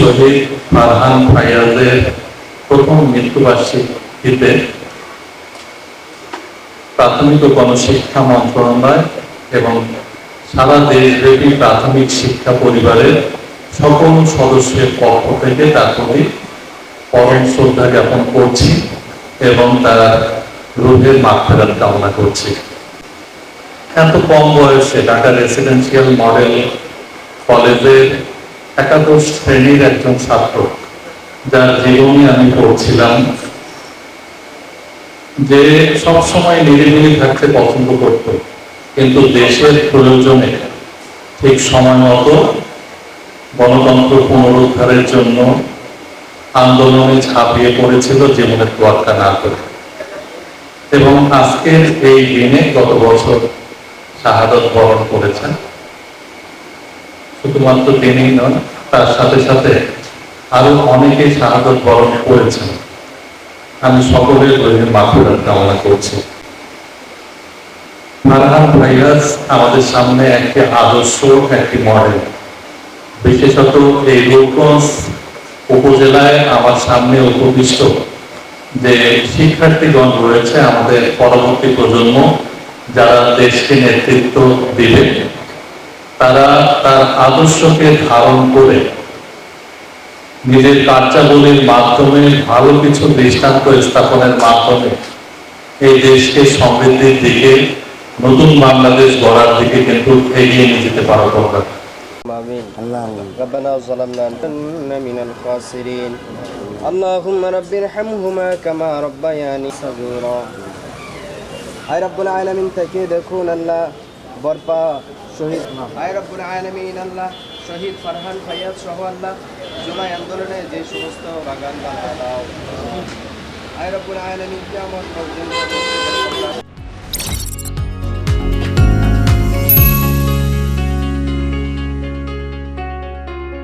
শহীদ ফারহান ফাইয়াজের প্রথম মৃত্যুবার্ষিকীতে প্রাথমিক ও গণশিক্ষা মন্ত্রণালয় এবং সারা দেশব্যাপী প্রাথমিক শিক্ষা পরিবারের সকল সদস্যের পক্ষ থেকে তার প্রতি পরম শ্রদ্ধা জ্ঞাপন করছি এবং তার রুহের মাগফিরাত কামনা করছি। এত কম বয়সে ঢাকা রেসিডেন্সিয়াল মডেল কলেজের একাদশ শ্রেণীর একজন ছাত্র, যার জীবনী আমি পড়ছিলাম, যে সবসময় নিরিবিলি থাকতে পছন্দ করত, কিন্তু দেশের প্রয়োজনে ঠিক সময় মতো গণতন্ত্র পুনরুদ্ধারের জন্য আন্দোলনে ঝাঁপিয়ে পড়েছিল জীবনের তোয়াক্কা না করে। এবং আজকের এই দিনে গত বছর শাহাদত বরণ করেছেন। শুধুমাত্র তিনি নন, তার সাথে সাথে আরো অনেকে শাহাদত বরণ করেছেন। আমি সকলের রুহের মাগফিরাত কামনা করছি। ফারহান ফাইয়াজ আমাদের সামনে একটি আদর্শ, একটি মডেল। বিশেষত এই রূপগঞ্জ উপজেলায় আমার সামনে উপবিষ্ট যে শিক্ষার্থীগণ রয়েছে, আমাদের পরবর্তী প্রজন্ম যারা দেশকে নেতৃত্ব দিবে, তারা তার আদর্শকে ধারণ করে নিজের কার্যাবলীর মাধ্যমে ভালো কিছু দৃষ্টান্ত স্থাপনের মাধ্যমে এই দেশকে সমৃদ্ধির দিকে, নতুন বাংলাদেশ গড়ার দিকে কিন্তু এগিয়ে নিয়ে যেতে পারো তোমরা। ربنا ظلمنا أننا من الخاسرين اللهم رب ارحمهما كما ربياني صغيرا আয় রব্বুল আলামিন থেকে দেখুন আল্লাহ বরপা শহীদ আয় রব্বুল আলামিন আল্লাহ শহীদ ফারহান ফাইয়াজ সহ আল্লাহ জুলাই আন্দোলনে যে সমস্ত বাগান দাও আয় রব্বুল আলামিন কিয়ামত পর্যন্ত